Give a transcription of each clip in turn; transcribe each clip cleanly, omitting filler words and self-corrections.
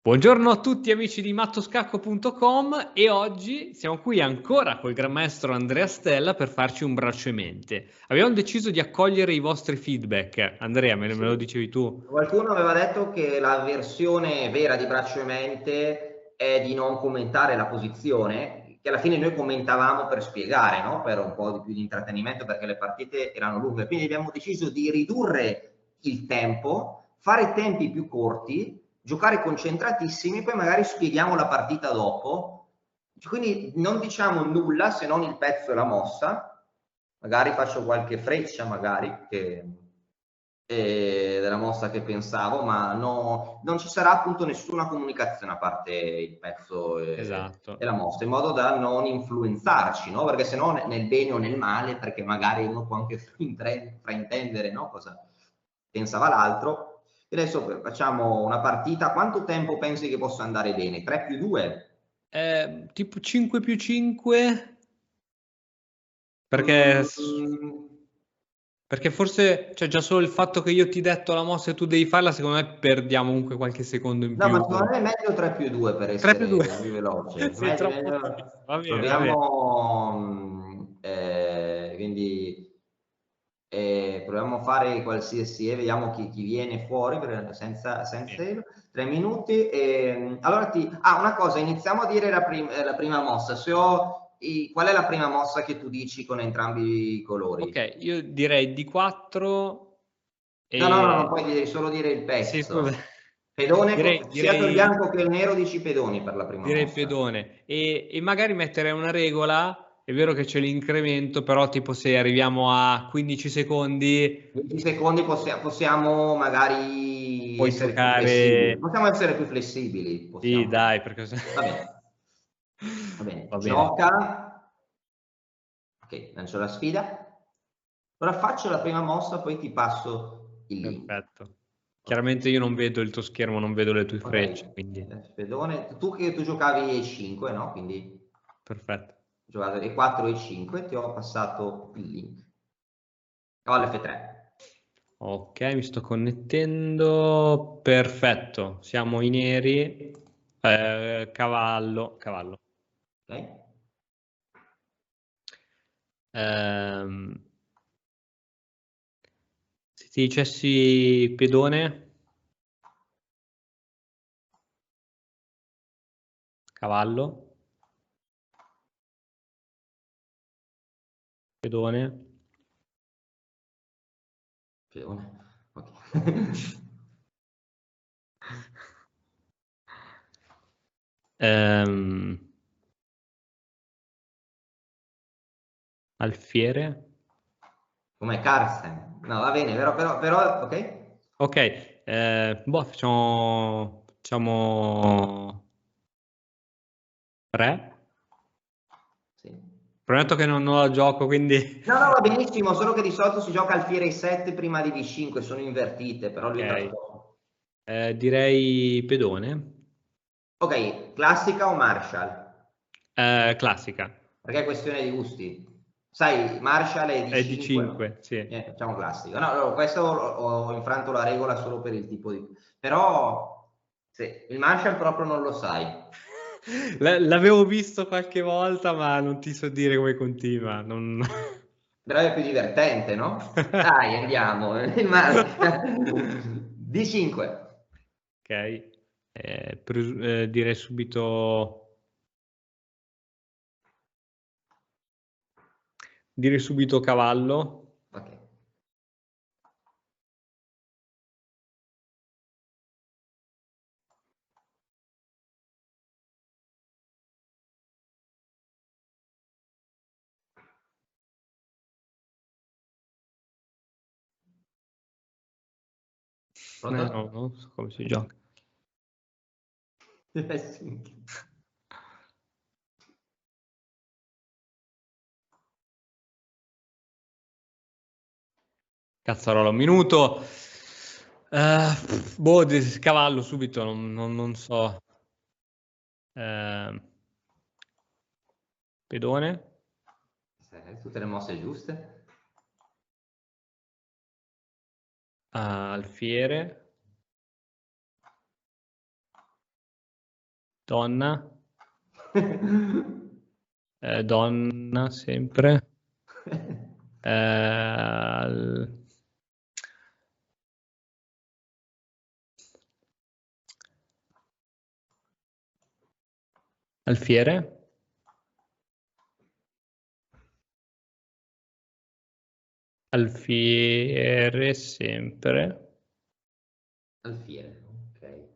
Buongiorno a tutti amici di mattoscacco.com e oggi siamo qui ancora col gran maestro Andrea Stella per farci un braccio e mente. Abbiamo deciso di accogliere i vostri feedback. Andrea, me lo dicevi tu? Qualcuno aveva detto che la versione vera di Braccio e Mente è di non commentare la posizione, che alla fine noi commentavamo per spiegare, no? Per un po' di più di intrattenimento, perché le partite erano lunghe. Quindi abbiamo deciso di ridurre il tempo, fare tempi più corti, giocare concentratissimi, poi magari spieghiamo la partita dopo. Quindi non diciamo nulla se non il pezzo e la mossa. Magari faccio qualche freccia, magari della mossa che pensavo, ma non ci sarà appunto nessuna comunicazione a parte il pezzo Esatto. e la mossa, in modo da non influenzarci, no? Perché se no nel bene o nel male, perché magari uno può anche fraintendere, no? Cosa pensava l'altro. E adesso facciamo una partita. Quanto tempo pensi che possa andare bene? 3 più 2? Tipo 5 più 5? Perché, perché forse c'è già solo il fatto che io ti ho detto la mossa e tu devi farla, secondo me perdiamo comunque qualche secondo in No, ma più. secondo me è meglio 3 più 2 per 3 più 2. essere più veloce. Sei troppo ottimista. Va bene, va bene. Proviamo, proviamo a fare qualsiasi, vediamo chi viene fuori senza Sì. 3 minuti. Allora una cosa, iniziamo a dire la prima mossa. Qual è la prima mossa che tu dici con entrambi i colori? Ok, io direi D4 No, no, no, non e... puoi solo dire il Sì, scusa. pezzo. Pedone, Direi, sia col direi, bianco che il nero dici pedoni per la prima direi mossa. pedone e magari mettere una regola, è vero che c'è l'incremento, però tipo se arriviamo a 15 secondi 20 secondi possiamo magari puoi essere più flessibili. giocare... Possiamo essere più flessibili, Sì, possiamo. dai, perché... Va bene, va bene. Va bene, Gioca. Ok, lancio la sfida. Ora faccio la prima mossa, poi ti passo il link. perfetto. Ok, Chiaramente io non vedo il tuo schermo, non vedo le tue ok. frecce, quindi Spedone. Tu giocavi E5, no? Quindi perfetto. giocato E4 e 5, ti ho passato il link. Cavallo F3. Ok, mi sto connettendo. Perfetto, siamo i neri. Cavallo, cavallo. Ok? Ehm, se ti dicessi pedone, cavallo, pedone. Pedone. Ok. Ehm, alfiere. Come Carsten. No, va bene, però, ok? Ok, boh, facciamo 3. Sì. Prometto che non la gioco, quindi... No, no, va benissimo, solo che di solito si gioca alfiere 7 prima di D5, sono invertite, però lui è Ok, troppo. direi pedone. Ok, classica o Marshall? Classica. Perché è questione di gusti. Sai, Marshall è È di D5, no? 5, sì. Facciamo classica. No, no, questo ho infranto la regola solo per il tipo di... Però, sì, il Marshall proprio non lo sai. L'avevo visto qualche volta, ma non ti so dire come continua. Però è più divertente, no? Dai, andiamo. D5. Ok, direi subito cavallo. Ok. No, Pronto? non so come si gioca. Sì. Cazzarola, un minuto. Boh, cavallo subito, non so. Eh, pedone, Tutte le mosse giuste. alfiere, Donna. Donna sempre. Alfiere. Alfiere sempre. Alfiere, ok.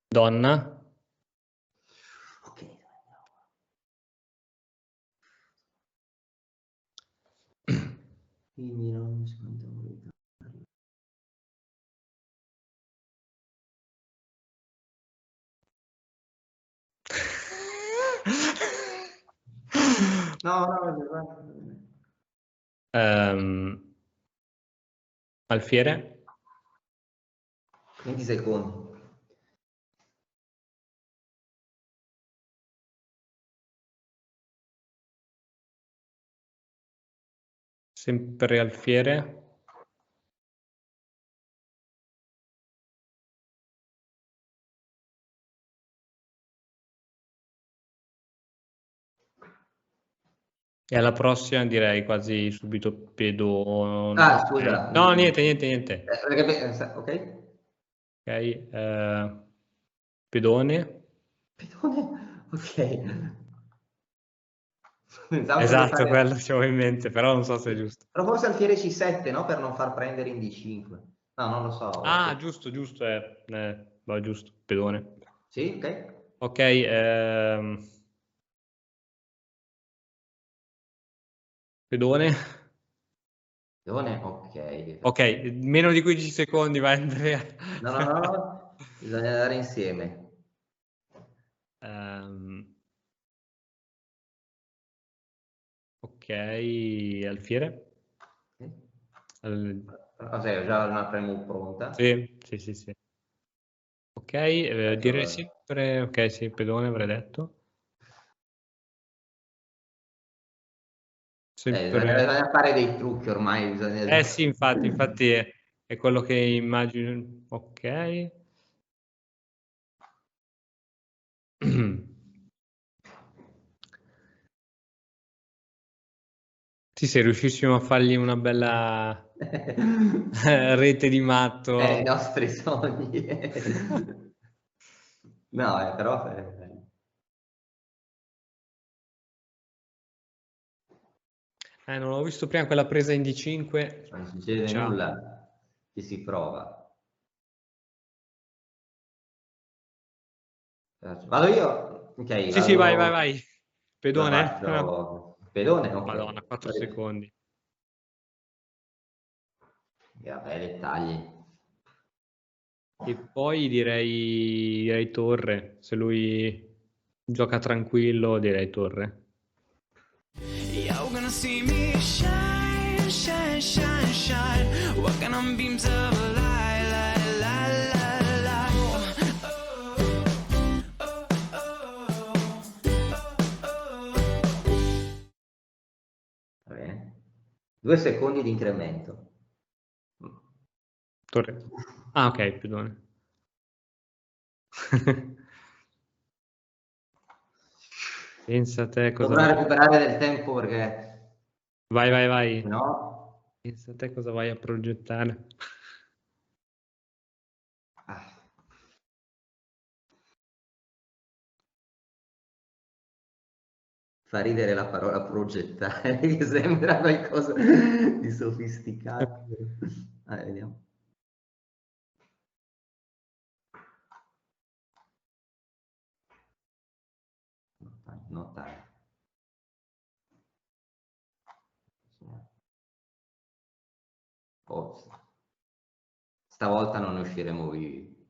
Donna. Ok. Quindi non mi sconto. No. Alfiere. 20 secondi. Sempre alfiere. E alla prossima direi quasi subito pedone. Ah, scusa. No, niente. Ok. Ok, pedone. Pedone? Ok. Pensavo di Esatto, fare... quello ci avevo in mente, però non so se è giusto. Però forse alfiere C7, no? Per non far prendere in D5. No, non lo so. Ah, giusto, va giusto, pedone. Sì, ok. Ok, pedone. Pedone, ok. Ok, meno di 15 secondi, vai Andrea. No. Bisogna andare insieme. Ok, alfiere. Ho già una premu pronta. Sì. Ok, direi sempre, ok, sì, pedone avrei detto. Sempre... Bisogna fare dei trucchi ormai. sì, infatti è quello che immagino. Ok. Sì, se riuscissimo a fargli una bella rete di matto. I nostri sogni. No, però... Non l'ho visto prima quella presa in D5. Non succede Ciao. nulla, ci si prova. Vado io? Ok, Sì, vado... vai. Pedone? Faccio... Pedone, ok. Madonna, 4 secondi. Vabbè, dettagli. E poi direi torre. Se lui gioca tranquillo, direi torre. You're gonna see me shine, shine, shine, shine. Walking on beams of light, light, light, light, light. Va bene. 2 secondi di incremento. Torre. Ah, ok, pedone. Pensa a te cosa Dovrò vai. recuperare del tempo perché... Vai. No? Pensa a te cosa vai a progettare. Ah. Fa ridere la parola progettare, che sembra qualcosa di sofisticato. Vediamo. Notare. Ops. Stavolta non ne usciremo vivi.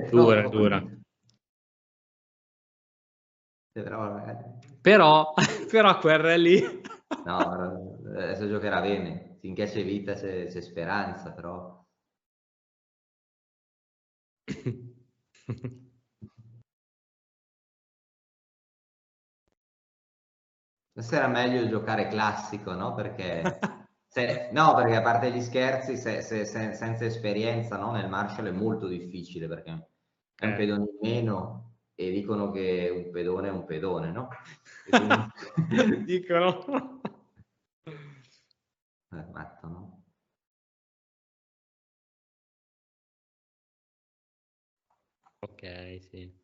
Dura. Però quel lì... No, adesso giocherà bene. Finché c'è vita c'è speranza, però... Forse era meglio giocare classico, no? Perché No, perché a parte gli scherzi, senza esperienza, no, nel Marshall è molto difficile perché è un pedone in meno e dicono che un pedone è un pedone, no? E quindi... Dicono. Matto, no? Ok, sì.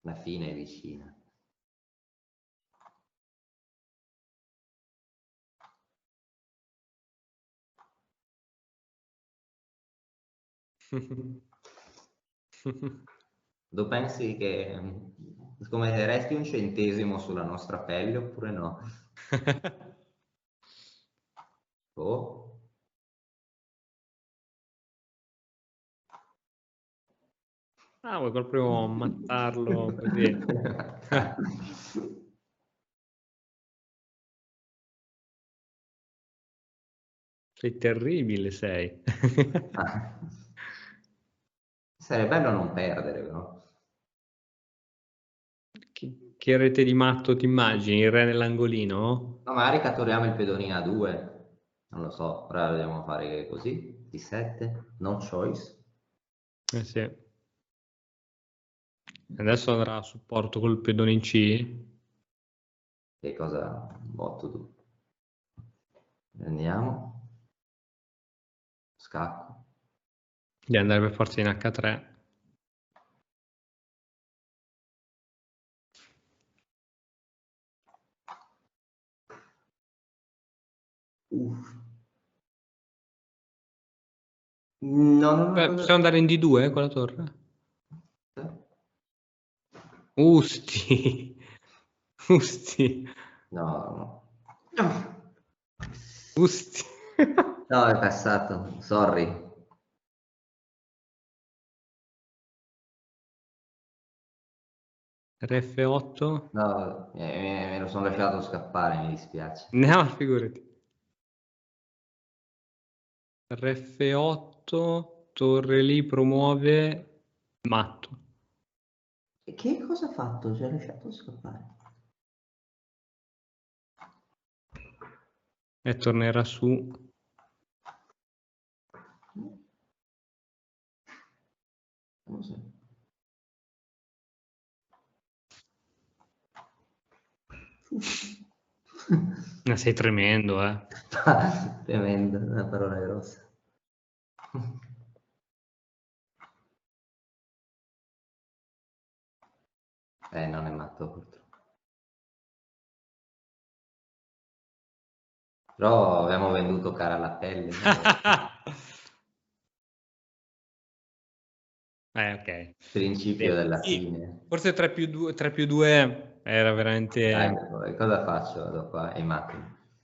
La fine è vicina. Tu pensi che come resti un centesimo sulla nostra pelle oppure no? Oh. Ah, vuoi proprio ammazzarlo così? Sei terribile, sei. Sarebbe bello non perdere, però. Che rete di matto ti immagini? Il re nell'angolino? No, magari catturiamo il pedonino a 2. Non lo so, ora dobbiamo fare così. D7, no choice. Eh sì. Adesso andrà a supporto col pedone in C. Che cosa botto tu? Prendiamo. Scacco. Devi andare per forza in H3. No. Possiamo andare in D2 con la torre? Usti. Usti. No. Usti. No, è passato, sorry. RF8? No, me lo sono lasciato scappare, mi dispiace. No, figurati. RF8, torre lì promuove matto. E che cosa ha fatto? Ci ha lasciato scappare. E tornerà su. Non so. Sei tremendo, eh. Tremendo, una parola grossa. Non è matto purtroppo. Però abbiamo venduto cara la pelle. Ok. Principio della Sì, fine. forse 3+2 era veramente... Dai, cosa faccio? Vado qua e matto.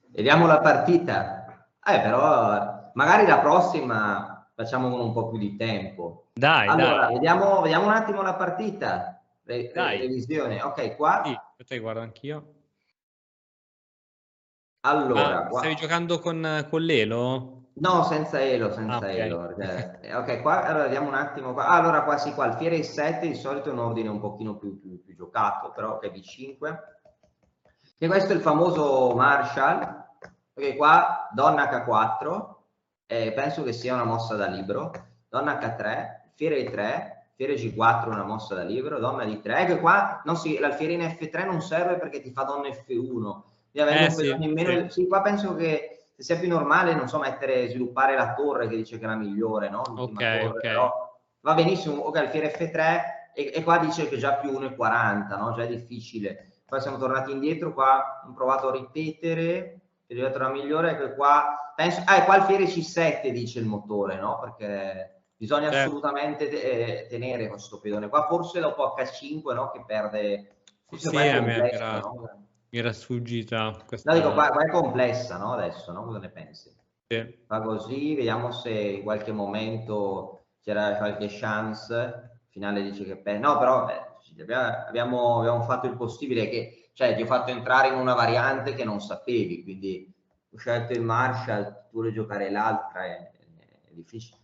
Vediamo la partita. Però magari la prossima facciamo con un po' più di tempo. Dai, Allora, dai. vediamo un attimo la partita. Dai. Revisione. Ok, Sì, qua. aspetta, guardo anch'io. Allora, Stavi qua. giocando con l'Elo? No, senza Elo, Ah, senza ok. Elo. Ok, qua, allora vediamo un attimo qua. Allora, qua sì, qua il Fiere 7 di solito è un ordine un pochino più giocato, però ok, D5. E questo è il famoso Marshall, perché qua Donna H4, penso che sia una mossa da libro, Donna H3, Fiere 3, Fiere G4 una mossa da libro, Donna D3, che qua l'alfiere in F3 non serve perché ti fa Donna F1, quindi avendo un pedone in meno, sì, qua penso che se sia più normale, non so, sviluppare la torre che dice che è la migliore, no? L'ultima torre, Ok. però va benissimo, ok, alfiere F3 e qua dice che già più 1,40, no? Già è difficile. Poi siamo tornati indietro, qua ho provato a ripetere, è diventata la migliore, che qua penso, qua alfiere C7 dice il motore, no? Perché bisogna assolutamente tenere questo pedone qua, forse dopo H5, no? Che perde, forse Sì, qua è a me complessa, no? mi era sfuggita No, dico, questa... qua è complessa, no? Adesso, no? Cosa ne pensi? Sì. Fa così, vediamo se in qualche momento c'era qualche chance. Il finale dice che... No, però abbiamo fatto il possibile che... Cioè, ti ho fatto entrare in una variante che non sapevi, quindi ho scelto il Marshall, pure giocare l'altra è difficile.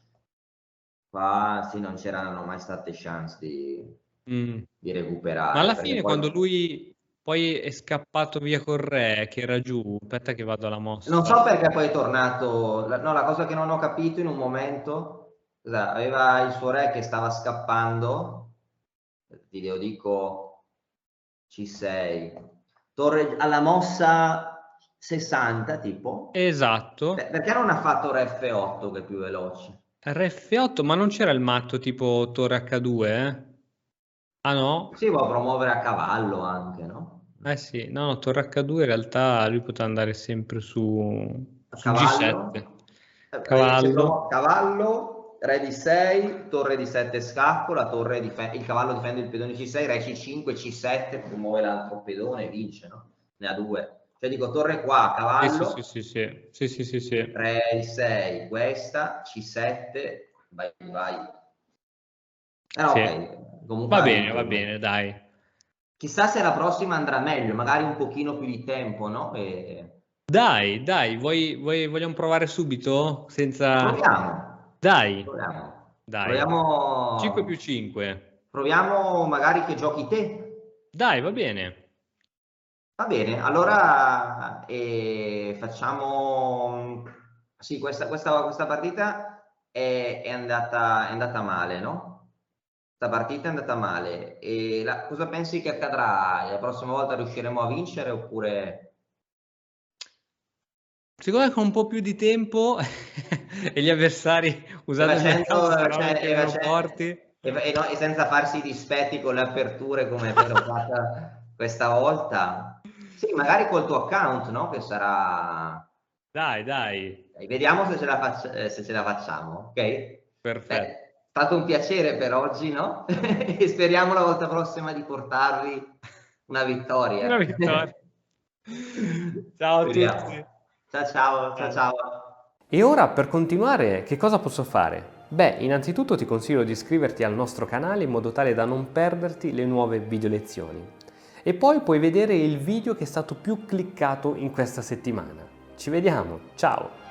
Qua sì, non c'erano mai state chance di recuperare. Ma alla Perché fine poi... quando lui poi è scappato via col re che era giù. Aspetta che vado alla mossa. Non so perché poi è tornato. No, la cosa che non ho capito in un momento, aveva il suo re che stava scappando, ti lo dico, C6, torre alla mossa 60 tipo. Esatto. Perché non ha fatto re F8 che è più veloce? Re F8, ma non c'era il matto tipo torre H2? Ah no? Si può promuovere a cavallo anche, no? Eh sì, no, torre H2 in realtà lui poteva andare sempre su Cavallo, G7. Cavallo. cavallo, re di 6, torre di 7 scacco, il cavallo difende il pedone C6, re C5, C7, promuove l'altro pedone e vince, no? Ne ha 2. Cioè dico torre qua, cavallo, Sì. re di 6, questa, C7, vai. Sì. Ok, comunque Va bene, dai. Chissà se la prossima andrà meglio, magari un pochino più di tempo, no? Dai, vogliamo provare subito? Proviamo. Dai. Proviamo. 5 più 5. Proviamo magari che giochi te. Dai, va bene. Va bene, allora facciamo. Sì, questa partita è andata male, no? Questa partita è andata male. E cosa pensi che accadrà? La prossima volta riusciremo a vincere oppure. Secondo me con un po' più di tempo e gli avversari usando il mercato saranno anche meno forti. E senza farsi i dispetti con le aperture come abbiamo fatto questa volta. Sì, magari col tuo account, no? Che sarà. Dai. Vediamo se ce la facciamo, ok? Perfetto. È stato un piacere per oggi, no? E speriamo la volta prossima di portarvi una vittoria. Una vittoria. Ciao a tutti. Ciao. E ora per continuare che cosa posso fare? Beh, innanzitutto ti consiglio di iscriverti al nostro canale in modo tale da non perderti le nuove video lezioni. E poi puoi vedere il video che è stato più cliccato in questa settimana. Ci vediamo, ciao!